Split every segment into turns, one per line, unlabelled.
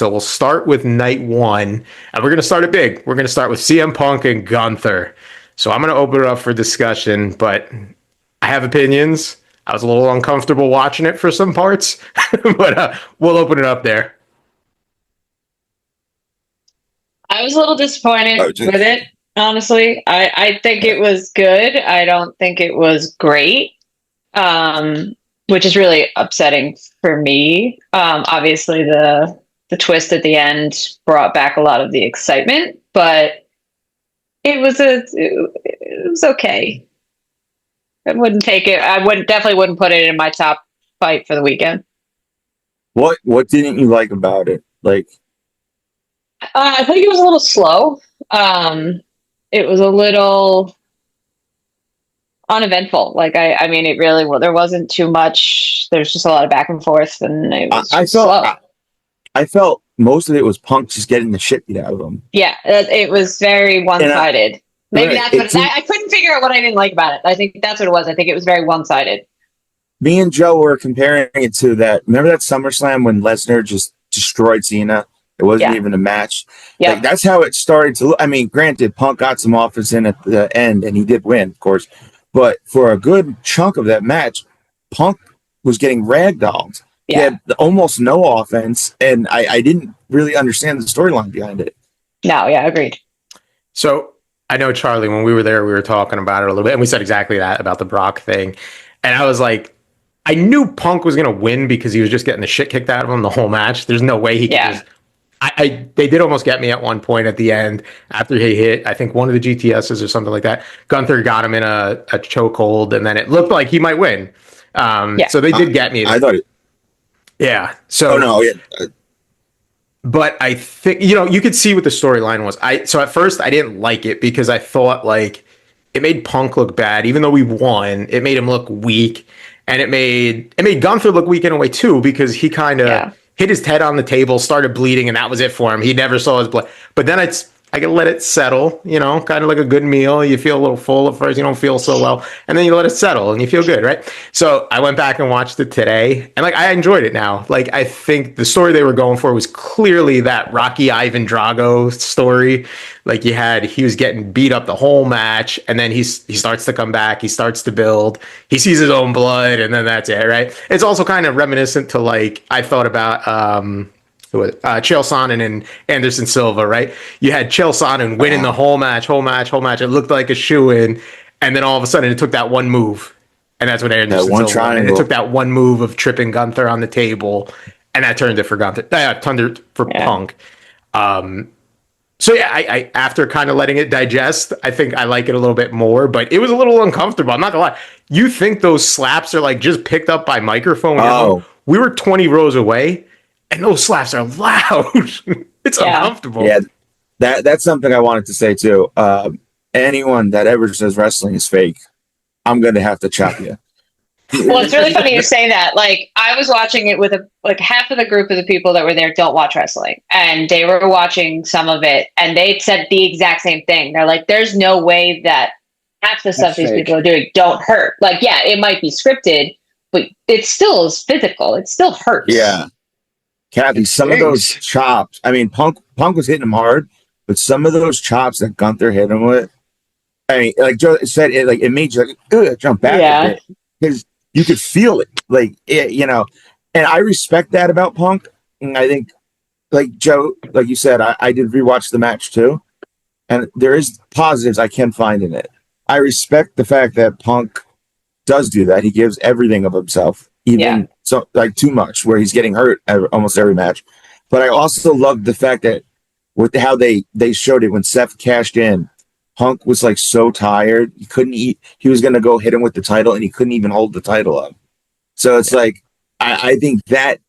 So we'll start with night one, and we're going to start it big. We're going to start with CM Punk and Gunther. So I'm going to open it up for discussion, but I have opinions. I was a little uncomfortable watching it for some parts, but we'll open it up there.
I was a little disappointed with it, honestly. I think it was good. I don't think it was great, which is really upsetting for me. Obviously, the twist at the end brought back a lot of the excitement, but it was okay. I wouldn't take it. I definitely wouldn't put it in my top fight for the weekend.
What didn't you like about it? Like,
I think it was a little slow. It was a little uneventful. Like I mean, it really. Well, there wasn't too much. There's just a lot of back and forth, and it was slow.
I felt most of it was Punk just getting the shit beat out of him.
Yeah, it was very one-sided. Maybe that's what I couldn't figure out what I didn't like about it. I think that's what it was. I think it was very one-sided.
Me and Joe were comparing it to that. Remember that SummerSlam when Lesnar just destroyed Cena? It wasn't even a match. Yeah, like, that's how it started to look. I mean, granted, Punk got some offense in at the end, and he did win, of course. But for a good chunk of that match, Punk was getting ragdolled. Yeah. He had almost no offense, and I didn't really understand the storyline behind it.
No, yeah, agreed.
So I know, Charlie, when we were there, we were talking about it a little bit, and we said exactly that about the Brock thing. And I was like, I knew Punk was going to win because he was just getting the shit kicked out of him the whole match. There's no way he could just... they did almost get me at one point at the end after he hit, I think, one of the GTSs or something like that. Gunther got him in a chokehold, and then it looked like he might win. So they did get me.
I thought it...
Yeah. So...
Oh, no, yeah.
But I think, you could see what the storyline was. So at first I didn't like it because I thought like it made Punk look bad, even though we won. It made him look weak, and it made Gunther look weak in a way too because he kind of hit his head on the table, started bleeding, and that was it for him. He never saw his blood. But then I can let it settle, kind of like a good meal. You feel a little full at first, you don't feel so well, and then you let it settle and you feel good, right? So I went back and watched it today, and I enjoyed it now. I think the story they were going for was clearly that Rocky Ivan Drago story. He was getting beat up the whole match, and then he starts to come back, he starts to build, he sees his own blood, and then that's it, right? It's also kind of reminiscent to I thought about Chael Sonnen and Anderson Silva, right? You had Chael Sonnen winning the whole match. It looked like a shoo-in, and then all of a sudden it took that one move, and that's what Anderson Silva won. And it took that one move of tripping Gunther on the table, and that turned it for Gunther. Turned it for Punk. So yeah, I after kind of letting it digest, I think I like it a little bit more, but it was a little uncomfortable. I'm not gonna lie. You think those slaps are just picked up by microphone?
Oh.
We were 20 rows away, and those slaps are loud. It's uncomfortable.
Yeah, that's something I wanted to say too. Anyone that ever says wrestling is fake, I'm going to have to chop you.
Well, it's really funny you say that. I was watching it with half of the group of the people that were there don't watch wrestling, and they were watching some of it, and they said the exact same thing. They're like, "There's no way that half the stuff these people are doing don't hurt. It might be scripted, but it still is physical. It still hurts."
Yeah. Kathy, some of those chops, I mean, Punk was hitting him hard, but some of those chops that Gunther hit him with, I mean, like Joe said, it made you jump back a bit because you could feel it, and I respect that about Punk. And I think, Joe, like you said, I did rewatch the match too, and there is positives I can find in it. I respect the fact that Punk does do that. He gives everything of himself. Even so, too much, where he's getting hurt almost every match. But I also loved the fact that with how they showed it when Seth cashed in, Punk was so tired he couldn't eat. He was going to go hit him with the title, and he couldn't even hold the title up. So it's I think that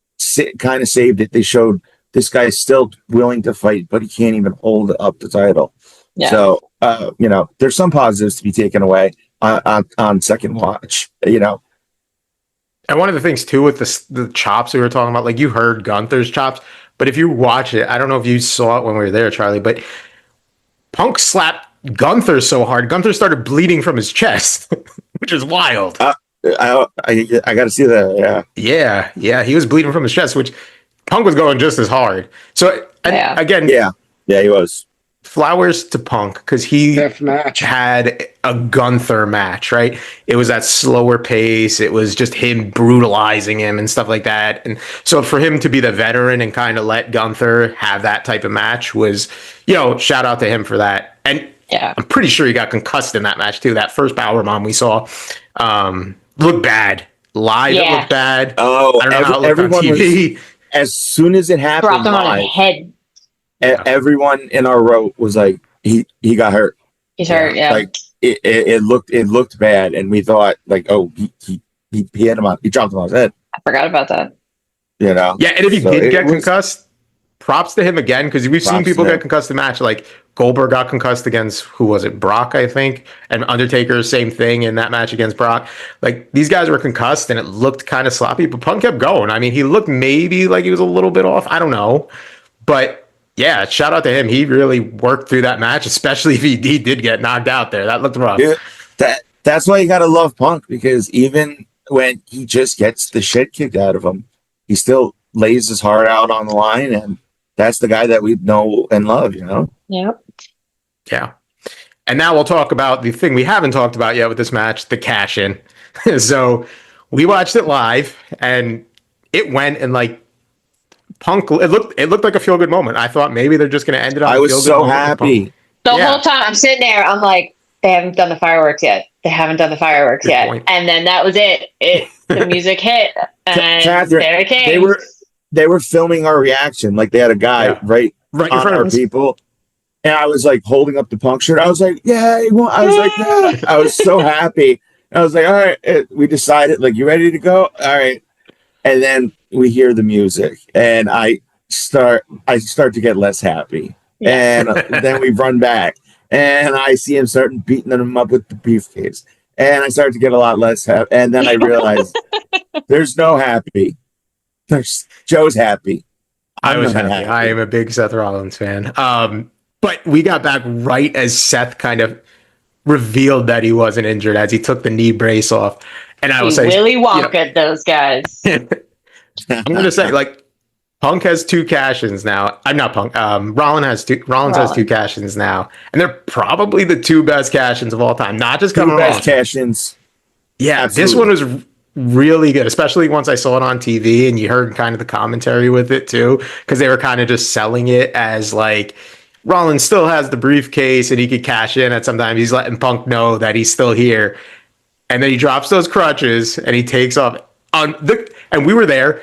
kind of saved it. They showed this guy's still willing to fight, but he can't even hold up the title. Yeah. So there's some positives to be taken away on second watch.
And one of the things too with the chops we were talking about, you heard Gunther's chops, but if you watch it, I don't know if you saw it when we were there, Charlie, but Punk slapped Gunther so hard, Gunther started bleeding from his chest, which is wild.
I got to see that. Yeah,
he was bleeding from his chest, which Punk was going just as hard. So and again,
yeah, he was.
Flowers to Punk because he had a Gunther match, right? It was that slower pace. It was just him brutalizing him and stuff like that. And so for him to be the veteran and kind of let Gunther have that type of match was, shout out to him for that. And I'm pretty sure he got concussed in that match too. That first powerbomb we saw looked bad. Live, it looked bad.
Oh,
I don't know how it looked on TV.
As soon as it happened,
dropped him on his head.
Everyone in our row was like, he got hurt.
He's hurt, yeah.
Like it looked bad, and we thought like, oh, he hit him on, he dropped him on his head.
I forgot about that.
Yeah, and if he did get concussed, props to him again, because we've seen people get concussed in match. Like Goldberg got concussed against, who was it, Brock, I think, and Undertaker, same thing in that match against Brock. Like these guys were concussed, and it looked kind of sloppy, but Punk kept going. I mean, he looked maybe like he was a little bit off. I don't know, but. Yeah, shout out to him. He really worked through that match, especially if he did get knocked out there. That looked rough.
Yeah, that's why you got to love Punk, because even when he just gets the shit kicked out of him, he still lays his heart out on the line, and that's the guy that we know and love,
Yep.
Yeah. And now we'll talk about the thing we haven't talked about yet with this match, the cash-in. So we watched it live, and it went in like Punk, it looked like a feel good moment. I thought maybe they're just going to end it on.
I was so happy.
The whole time I'm sitting there, I'm like, they haven't done the fireworks yet. They haven't done the fireworks yet. Point. And then that was it. The music hit, and
Catherine,
there it came.
They were filming our reaction, like they had a guy right in front of our people, and I was like holding up the Punk shirt. I was like, yeah, I was like, yeah. I was so happy. I was like, all right, we decided, like, you ready to go? All right. And then we hear the music, and I start to get less happy. And then we run back, and I see him starting beating them up with the briefcase, and I start to get a lot less happy. And then I realize there's no happy. Joe's happy.
I was happy. I am a big Seth Rollins fan. But we got back right as Seth kind of revealed that he wasn't injured, as he took the knee brace off. And I will say,
Willy Wonka, those guys.
I'm going to say, like, Punk has 2 cash-ins now. I'm not Punk. Rollins has 2 cash-ins now, and they're probably the 2 best cash-ins of all time. Not just coming
best cash-ins.
Yeah, absolutely. This one was really good, especially once I saw it on TV, and you heard kind of the commentary with it too, because they were kind of just selling it as like Rollins still has the briefcase and he could cash in at some time. He's letting Punk know that he's still here. And then he drops those crutches and he takes off and we were there.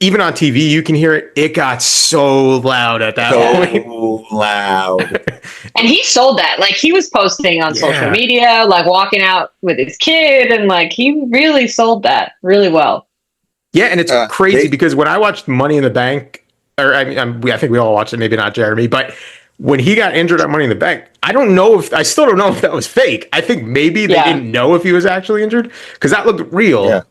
Even on TV, you can hear it. It got so loud at that point.
So loud.
And he sold that. Like, he was posting on social media, like walking out with his kid, and like he really sold that really well.
Yeah, and it's crazy because when I watched Money in the Bank, or I think we all watched it, maybe not Jeremy, but when he got injured at Money in the Bank, I still don't know if that was fake. I think maybe they didn't know if he was actually injured, because that looked real. Yeah.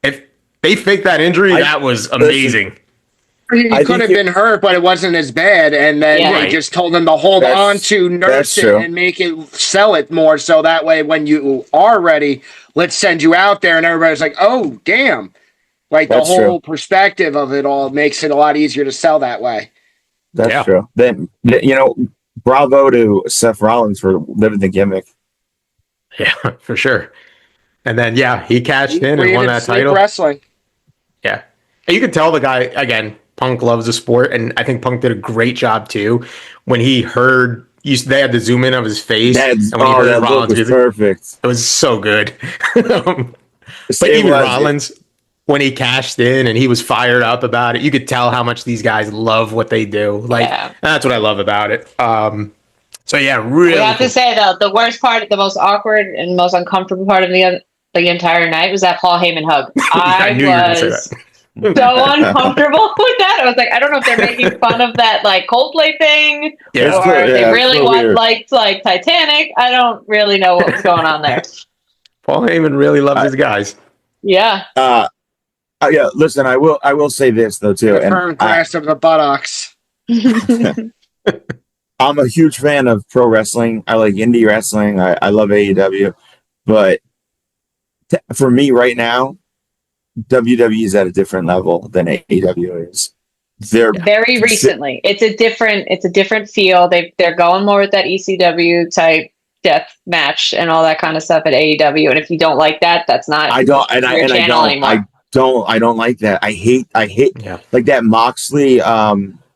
If they faked that injury, that was amazing.
He could have been hurt, but it wasn't as bad. And then they just told him to hold on to, nurse it, and sell it more. So that way, when you are ready, let's send you out there. And everybody's like, oh, damn. Like, the whole perspective of it all makes it a lot easier to sell that way.
That's true. Then, bravo to Seth Rollins for living the gimmick.
Yeah, for sure. And then, he cashed in and won that title.
Wrestling.
Yeah. And you could tell the guy, again, Punk loves the sport, and I think Punk did a great job, too. When he heard, they had the zoom in of his face. And when he heard Rollins
was perfect.
It was so good. But even Rollins, when he cashed in and he was fired up about it, you could tell how much these guys love what they do. Like, that's what I love about it. Really.
I have to say, though, the worst part, the most awkward and most uncomfortable part of the entire night was that Paul Heyman hug. I knew you were gonna say that. So uncomfortable with that. I was like, I don't know if they're making fun of that like Coldplay thing, or they really liked like Titanic. I don't really know what was going on there.
Paul Heyman really loves his guys.
Yeah.
Listen, I will say this though too.
Firm grasp of the buttocks.
I'm a huge fan of pro wrestling. I like indie wrestling. I love AEW, but for me right now, WWE is at a different level than AEW is. They're
very recently. It's a different feel. They're going more with that ECW type death match and all that kind of stuff at AEW. And if you don't like that, that's not
I don't like that. I hate like that Moxley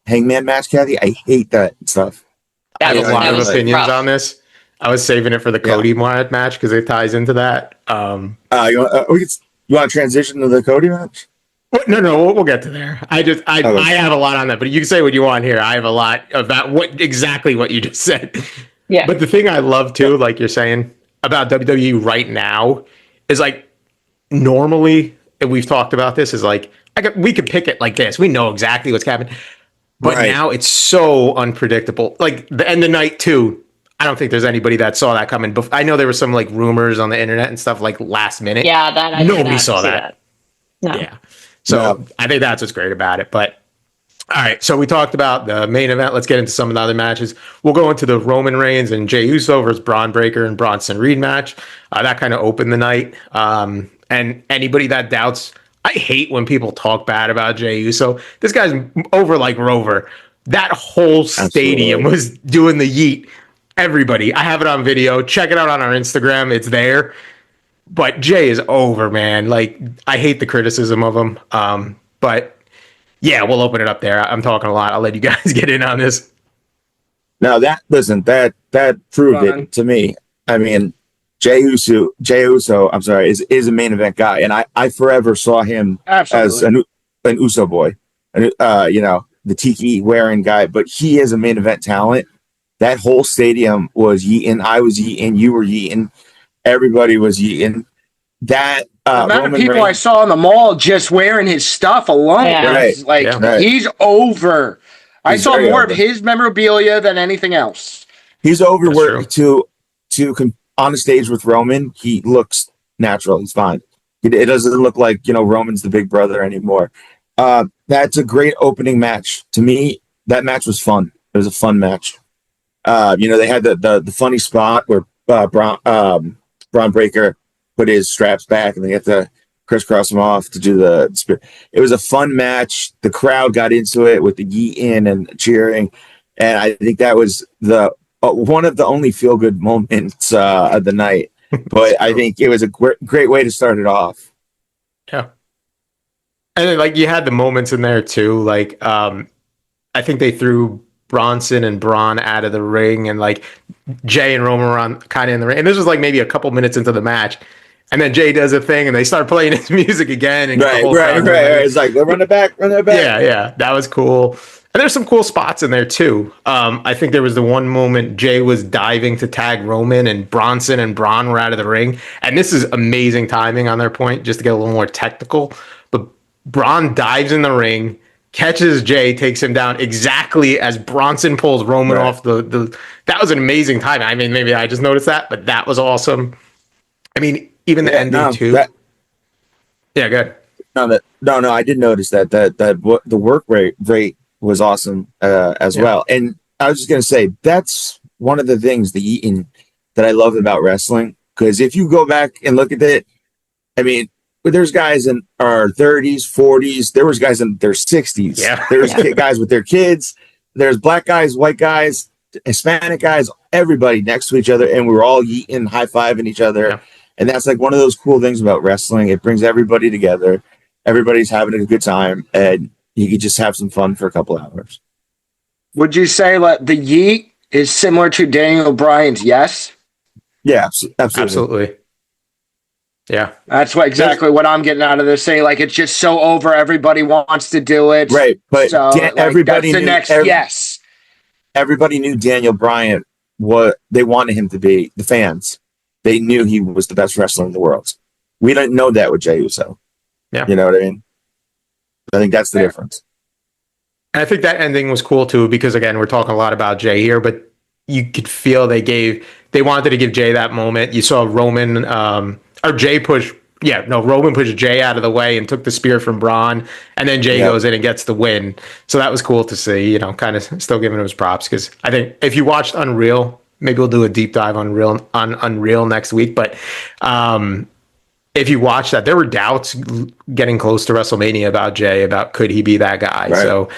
Hangman match, Kathy. I hate that stuff.
I have a lot of opinions on this. I was saving it for the Cody match because it ties into that.
You want to transition to the Cody match?
No, we'll get to there. I have a lot on that, but you can say what you want here. I have a lot about exactly what you just said.
Yeah.
But the thing I love too, like you're saying about WWE right now, is like normally, and we've talked about this, is like we could pick it like this. We know exactly what's happening, but now it's so unpredictable. Like the end of night 2. I don't think there's anybody that saw that coming. But I know there were some like rumors on the internet and stuff like last minute.
Yeah, that
nobody saw that.
No.
Yeah. So I think that's what's great about it. But all right, so we talked about the main event. Let's get into some of the other matches. We'll go into the Roman Reigns and Jey Uso versus Braun Breaker and Bronson Reed match. That kind of opened the night. And anybody that doubts, I hate when people talk bad about Jey Uso. This guy's over like Rover. That whole stadium was doing the yeet. Everybody, I have it on video. Check it out on our Instagram. It's there. But Jay is over, man. Like, I hate the criticism of him. But yeah, we'll open it up there. I'm talking a lot. I'll let you guys get in on this.
No, that proved it to me. I mean, Jey Uso, I'm sorry, is a main event guy, and I forever saw him as an Uso boy, and the tiki wearing guy. But he is a main event talent. That whole stadium was yeeting. I was yeeting. You were yeeting. Everybody was yeeting. That
the amount of people I saw in the mall just wearing his stuff alone, he's over. I saw more of his memorabilia than anything else.
He's over where on the stage with Roman, he looks natural. He's fine. It doesn't look like Roman's the big brother anymore. That's a great opening match. To me, that match was fun. It was a fun match. They had the funny spot where Braun Breaker put his straps back and they have to crisscross them off to do the spear. It was a fun match. The crowd got into it with the yeet-in and cheering, and I think that was the one of the only feel-good moments of the night. But I think it was a great way to start it off.
Yeah, and then, like, you had the moments in there too. Like, I think they threw Bronson and Braun out of the ring, and like Jay and Roman were on kind of in the ring. And this was like maybe a couple minutes into the match, and then Jay does a thing, and they start playing his music again. And
right. It's like run it back.
Yeah, that was cool. And there's some cool spots in there too. I think there was the one moment Jay was diving to tag Roman, and Bronson and Braun were out of the ring. And this is amazing timing on their point, just to get a little more technical. But Braun dives in the ring, catches Jay, takes him down exactly as Bronson pulls Roman off the. That was an amazing time. I mean, maybe I just noticed that, but that was awesome. I mean, even the ending too. Yeah, good.
No, I did notice that the work rate was awesome as well. And I was just gonna say that's one of the things that I love about wrestling, because if you go back and look at it, I mean, there's guys in our 30s, 40s. There was guys in their 60s.
Yeah.
There's guys with their kids. There's black guys, white guys, Hispanic guys, everybody next to each other, and we were all yeeting, high-fiving each other. Yeah. And that's like one of those cool things about wrestling. It brings everybody together. Everybody's having a good time, and you can just have some fun for a couple hours.
Would you say that the yeet is similar to Daniel Bryan's yes?
Yeah,
absolutely. Yeah,
that's exactly what I'm getting out of this. Saying like it's just so over, everybody wants to do it,
right? But
so,
everybody
that's the next yes.
Everybody knew Daniel Bryan. What they wanted him to be, the fans. They knew he was the best wrestler in the world. We didn't know that with Jey Uso.
Yeah,
you know what I mean. I think that's the difference.
And I think that ending was cool too, because again, we're talking a lot about Jey here, but you could feel they wanted to give Jey that moment. You saw Roman. Roman pushed Jay out of the way and took the spear from Braun, and then Jay goes in and gets the win. So that was cool to see, kind of still giving him his props, because I think if you watched Unreal, maybe we'll do a deep dive on Unreal next week, but if you watch that, there were doubts getting close to WrestleMania about Jay, about could he be that guy. Right. So,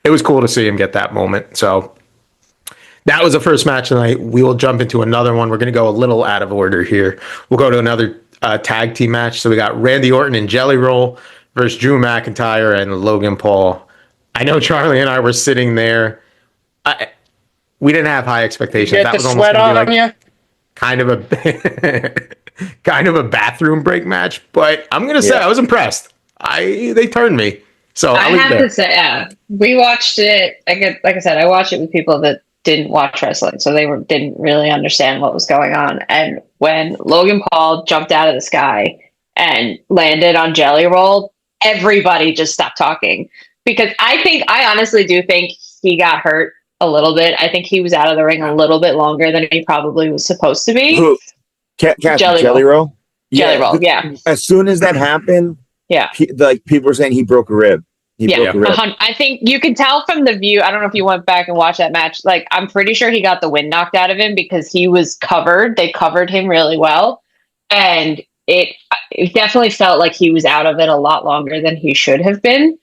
it was cool to see him get that moment. So that was the first match tonight. We will jump into another one. We're going to go a little out of order here. We'll go to another tag team match. So we got Randy Orton and Jelly Roll versus Drew McIntyre and Logan Paul. I know Charlie and I were sitting there. We didn't have high expectations.
Get that was almost going to be like
kind of a bathroom break match. But I'm going to say I was impressed. They turned me. So
I have to say, we watched it. Like I said, I watched it with people that didn't watch wrestling, so they didn't really understand what was going on. And when Logan Paul jumped out of the sky and landed on Jelly Roll, everybody just stopped talking, because I honestly do think he got hurt a little bit. I think he was out of the ring a little bit longer than he probably was supposed to be.
Who? Jelly Roll?
Jelly Roll, yeah.
As soon as that happened, people were saying he broke a rib.
I think you can tell from the view. I don't know if you went back and watched that match. Like, I'm pretty sure he got the wind knocked out of him because he was covered. They covered him really well. And it definitely felt like he was out of it a lot longer than he should have been.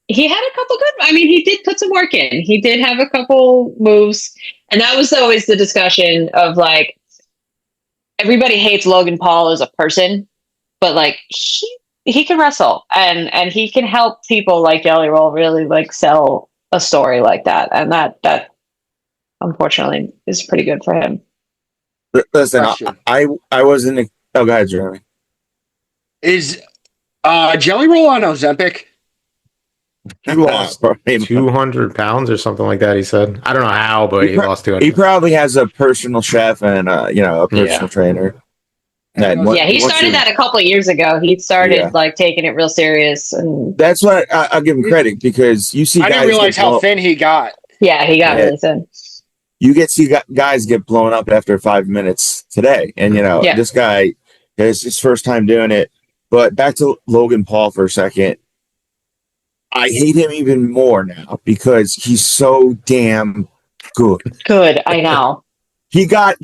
He had a couple he did put some work in. He did have a couple moves. And that was always the discussion of, like, everybody hates Logan Paul as a person, but, like, he can wrestle and he can help people like Jelly Roll really, like, sell a story like that. And that unfortunately is pretty good for him.
Listen, I wasn't. Oh, go ahead, Jeremy.
Is Jelly Roll on Ozempic?
He lost 200 pounds or something like that, he said. I don't know how, but he lost 200.
He probably has a personal chef and a personal trainer.
He started that a couple of years ago. He started like taking it real serious, and
that's what I'll give him credit, because you see.
I didn't realize how thin he got.
Yeah, he got really thin.
You see guys get blown up after 5 minutes today, and this guy is his first time doing it. But back to Logan Paul for a second. I hate him even more now because he's so damn good.
Good, I know.
He got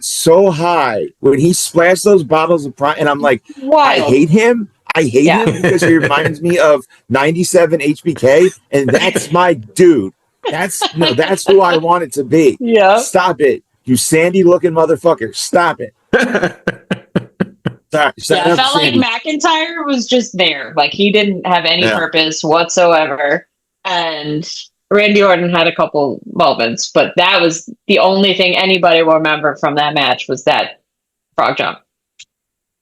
so high when he splashed those bottles of Prime, and I'm like, I hate him. I hate him because he reminds me of 97 HBK, and that's my dude. That's who I want it to be.
Yeah.
Stop it, you sandy looking motherfucker. Stop it.
I felt like McIntyre was just there. Like, he didn't have any purpose whatsoever. And Randy Orton had a couple moments, but that was the only thing anybody will remember from that match was that frog jump.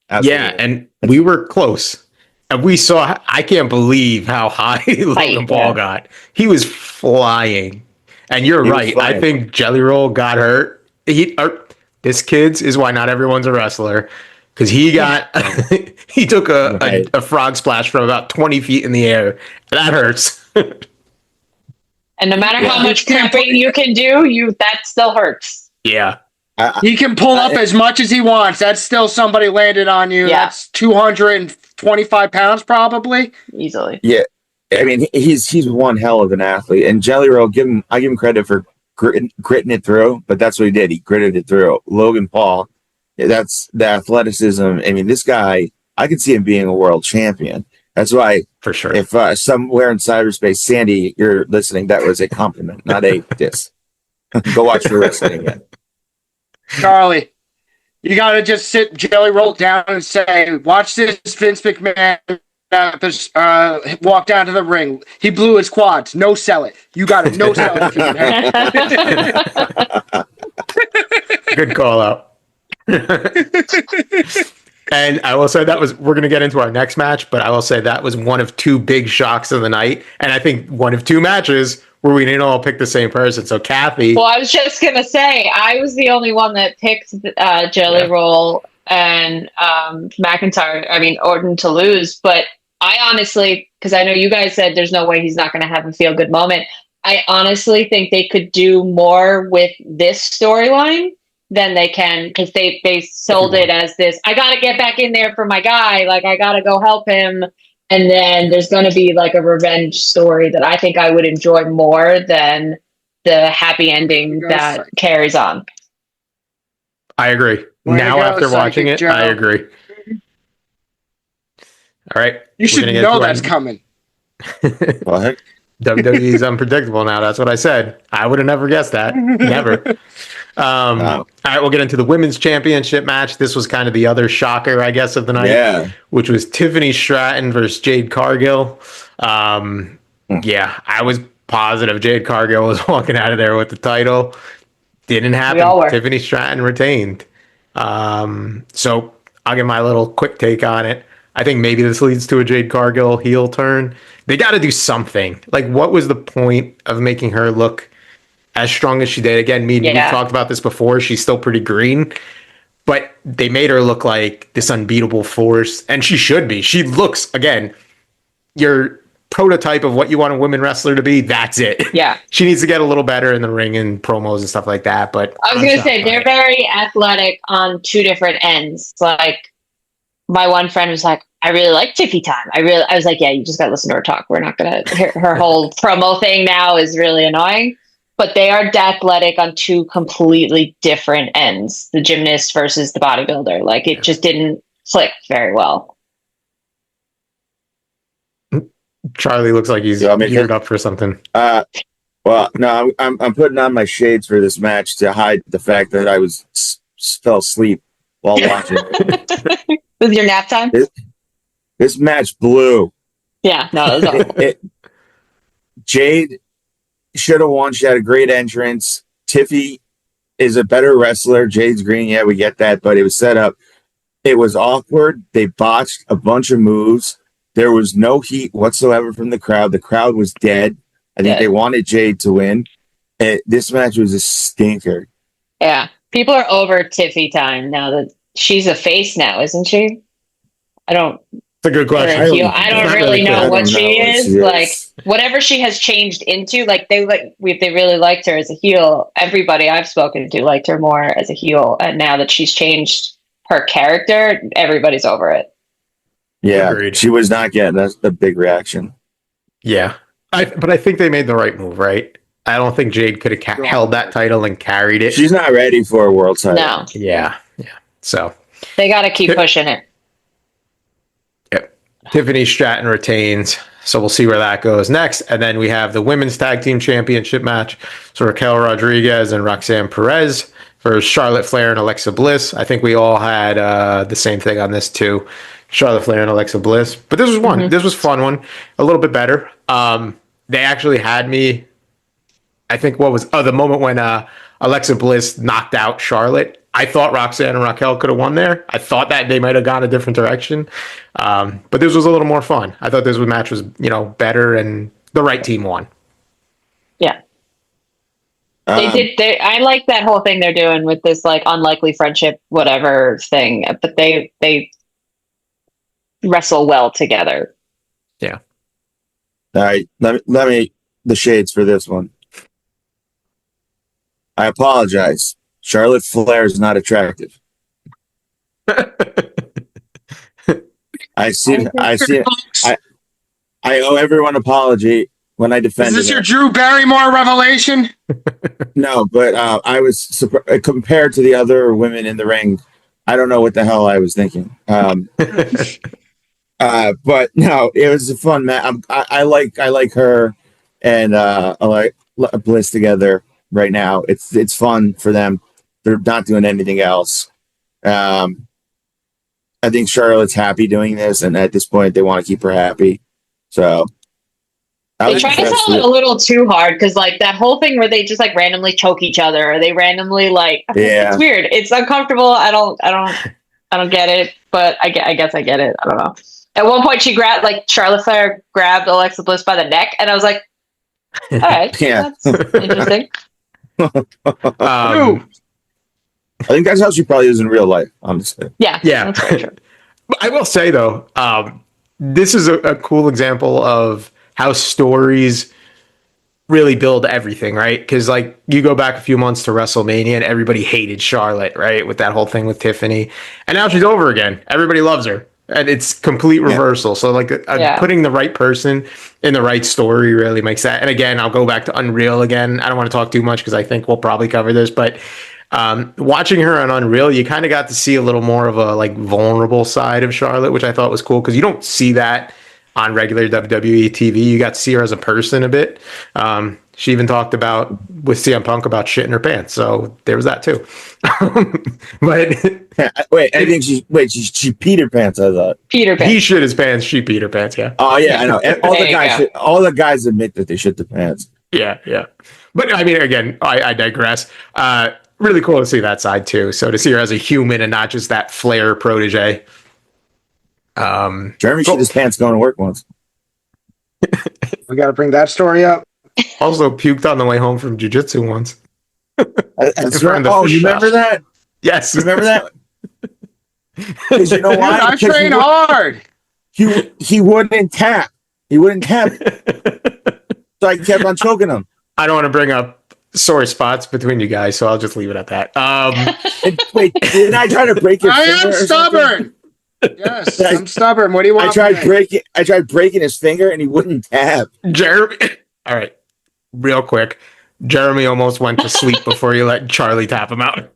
Absolutely.
Yeah, and we were close. And we saw, I can't believe how high Logan Paul got. He was flying. And you're right. I think Jelly Roll got hurt. This kid's is why not everyone's a wrestler. Because he took a frog splash from about 20 feet in the air. That hurts.
And no matter how much cramping you can do, that still hurts.
Yeah.
He can pull up as much as he wants. That's still somebody landed on you. Yeah. That's 225 pounds probably.
Easily.
Yeah. I mean, he's one hell of an athlete. And Jelly Roll, I give him credit for gritting it through, but that's what he did. He gritted it through. Logan Paul, that's the athleticism. I mean, this guy, I could see him being a world champion. That's why,
for sure,
if somewhere in cyberspace, Sandy, you're listening, that was a compliment, not a diss. Go watch the wrestling again.
Charlie, you got to just sit Jelly Roll down and say, watch this Vince McMahon walk down to the ring. He blew his quads. No sell it. You got to no sell it.
Good call out. And I will say we're going to get into our next match, but I will say that was one of two big shocks of the night. And I think one of two matches where we didn't all pick the same person. So Kathy.
Well, I was just going to say, I was the only one that picked Jelly Roll and Orton to lose. But I honestly, because I know you guys said there's no way he's not going to have a feel good moment. I honestly think they could do more with this storyline than they can, because they sold it as this, I got to get back in there for my guy. Like, I got to go help him. And then there's going to be like a revenge story that I think I would enjoy more than the happy ending that carries on.
I agree.
Way to
Now
go,
after watching
Psychic
it, I
Joe.
agree. All right.
You should know that's coming.
What?
WWE is unpredictable now. That's what I said. I would have never guessed that. Never. All right, we'll get into the women's championship match. This was kind of the other shocker, I guess, of the night, which was Tiffany Stratton versus Jade Cargill. Yeah, I was positive Jade Cargill was walking out of there with the title. Didn't happen. Tiffany Stratton retained. So I'll give my little quick take on it. I think maybe this leads to a Jade Cargill heel turn. They got to do something. Like, what was the point of making her look as strong as she did? Again, we've talked about this before. She's still pretty green, but they made her look like this unbeatable force, and she should be. She looks, again, your prototype of what you want a women wrestler to be. That's it.
Yeah.
She needs to get a little better in the ring and promos and stuff like that. But
I was going to say, they're very athletic on two different ends. Like, my one friend was like, I really like Tiffy time. I was like, yeah, you just got to listen to her talk. We're not going to, her whole promo thing now is really annoying, but they are athletic on two completely different ends. The gymnast versus the bodybuilder. Like, it just didn't click very well.
Charlie looks like he's geared up for something.
Well, no, I'm putting on my shades for this match to hide the fact that I fell asleep while watching it.
Was your nap time?
This match blew.
Yeah, no, it was awful.
Jade should have won. She had a great entrance. Tiffy is a better wrestler. Jade's green. Yeah, we get that, but it was set up. It was awkward. They botched a bunch of moves. There was no heat whatsoever from the crowd. The crowd was dead. I think they wanted Jade to win. This match was a stinker.
Yeah. People are over Tiffy time now that she's a face now, isn't she? It's
a good question.
I don't really know what she is. Like, whatever she has changed into, like they really liked her as a heel. Everybody I've spoken to liked her more as a heel, and now that she's changed her character, everybody's over it.
Yeah,
agreed.
She was not getting a big reaction.
Yeah, but I think they made the right move, right? I don't think Jade could have held that title and carried it.
She's not ready for a world title.
No.
Yeah. So
they got to keep pushing it.
Yep. Tiffany Stratton retains, so we'll see where that goes next. And then we have the women's tag team championship match. So Raquel Rodriguez and Roxanne Perez versus Charlotte Flair and Alexa Bliss. I think we all had the same thing on this too. Charlotte Flair and Alexa Bliss. But this was one. Mm-hmm. This was a fun one. A little bit better. They actually had me, I think, the moment when Alexa Bliss knocked out Charlotte. I thought Roxanne and Raquel could have won there. I thought that they might have gone a different direction. But this was a little more fun. I thought this match was, better and the right team won.
Yeah. I like that whole thing they're doing with this like unlikely friendship, whatever thing, but they wrestle well together.
Yeah.
All right. Let me the shades for this one. I apologize. Charlotte Flair is not attractive. I owe everyone an apology when I defended.
Is this your Drew Barrymore revelation?
No, but I was compared to the other women in the ring. I don't know what the hell I was thinking. But no, it was a fun match. I like her and I like Bliss together right now. It's fun for them. They're not doing anything else. I think Charlotte's happy doing this, and at this point, they want to keep her happy. So
they try to sell it a little too hard because, like, that whole thing where they just like randomly choke each other, or they randomly it's weird. It's uncomfortable. I don't get it, but I guess I get it. I don't know. At one point, Charlotte Flair grabbed Alexa Bliss by the neck, and I was like, all right,
yeah,
that's interesting.
I think that's how she probably is in real life, honestly.
Yeah. That's very true.
I will say, though, this is a cool example of how stories really build everything, right? Because, like, you go back a few months to WrestleMania and everybody hated Charlotte, right? With that whole thing with Tiffany. And now she's over again. Everybody loves her. And it's complete reversal. Yeah. So, like, putting the right person in the right story really makes that. And again, I'll go back to Unreal again. I don't want to talk too much because I think we'll probably cover this. But Watching her on Unreal, you kind of got to see a little more of a like vulnerable side of Charlotte, which I thought was cool because you don't see that on regular WWE TV. You got to see her as a person a bit. She even talked about with CM Punk about shit in her pants, so there was that too. But
she peed her pants. I thought
Peter Pan.
He shit his pants. She peed her pants. Yeah.
Oh yeah, I know. All the guys admit that they shit their pants.
Yeah. But I mean, again, I digress. Really cool to see that side too. So to see her as a human and not just that Flair protege.
Jeremy shit his pants going to work once.
We got to bring that story up.
Also puked on the way home from jiu-jitsu once.
That's right. Oh, you remember that?
Yes.
Remember that? Because you know why?
I train hard.
He wouldn't tap. He wouldn't tap. So I kept on choking him.
I don't want to bring up sore spots between you guys, so I'll just leave it at that.
Wait, didn't I try to break your finger?
I am stubborn. Yes, I'm stubborn. What do you want?
I tried breaking his finger and he wouldn't tap.
Jeremy. All right. Real quick. Jeremy almost went to sleep before you let Charlie tap him out.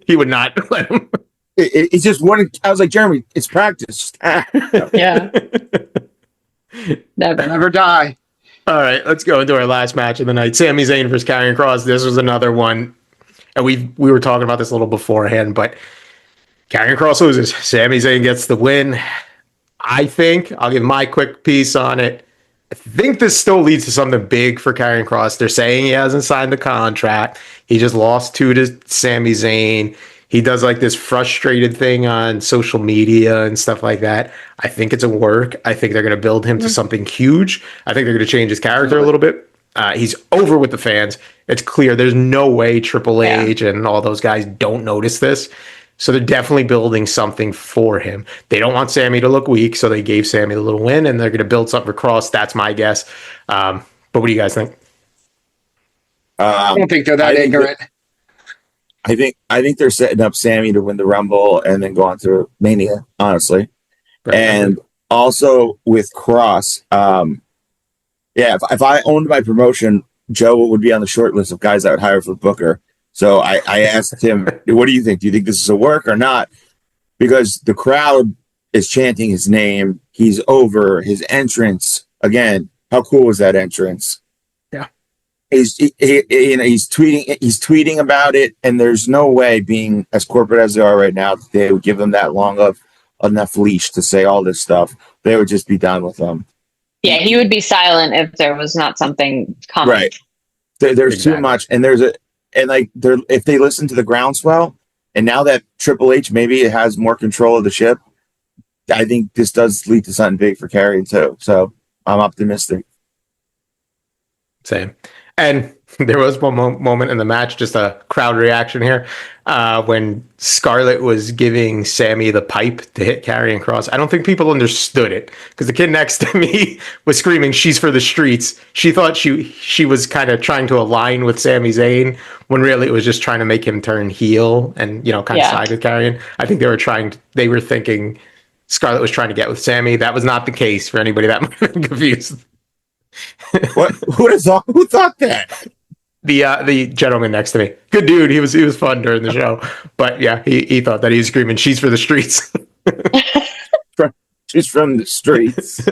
He would not let him.
It just wouldn't. I was like, Jeremy, it's practice.
Yeah.
Never die.
All right, let's go into our last match of the night. Sami Zayn versus Karrion Kross. This was another one. And we were talking about this a little beforehand, but Karrion Kross loses. Sami Zayn gets the win. I think I'll give my quick piece on it. I think this still leads to something big for Karrion Kross. They're saying he hasn't signed the contract. He just lost 2 to Sami Zayn. He does like this frustrated thing on social media and stuff like that. I think it's a work. I think they're going to build him to something huge. I think they're going to change his character a little bit. He's over with the fans. It's clear. There's no way Triple H and all those guys don't notice this. So they're definitely building something for him. They don't want Sammy to look weak, so they gave Sammy the little win, and they're going to build something for Cross. That's my guess. But what do you guys think?
I don't think they're that ignorant.
I think they're setting up Sammy to win the Rumble and then go on to Mania, honestly. Right. And also with Cross, if I owned my promotion, Joe would be on the short list of guys I would hire for Booker. So I asked him, what do you think? Do you think this is a work or not? Because the crowd is chanting his name. He's over. His entrance, again, how cool was that entrance?
Yeah.
He's tweeting about it, and there's no way, being as corporate as they are right now, that they would give him that long of enough leash to say all this stuff. They would just be done with him.
Yeah, he would be silent if there was not something coming.
Right. There's too much, and if they listen to the groundswell, and now that Triple H maybe has more control of the ship, I think this does lead to something big for Karrion too. So I'm optimistic.
Same. And there was one moment in the match, just a crowd reaction here, when Scarlett was giving Sammy the pipe to hit Karrion Kross. I don't think people understood it because the kid next to me was screaming, "She's for the streets." She thought she was kind of trying to align with Sami Zayn when really it was just trying to make him turn heel and kind of side with Karrion. I think they were thinking Scarlett was trying to get with Sammy. That was not the case for anybody that might have been confused.
What? Who thought that?
The gentleman next to me, good dude. He was fun during the show, but yeah, he thought that he was screaming, "She's for the streets."
She's from the streets.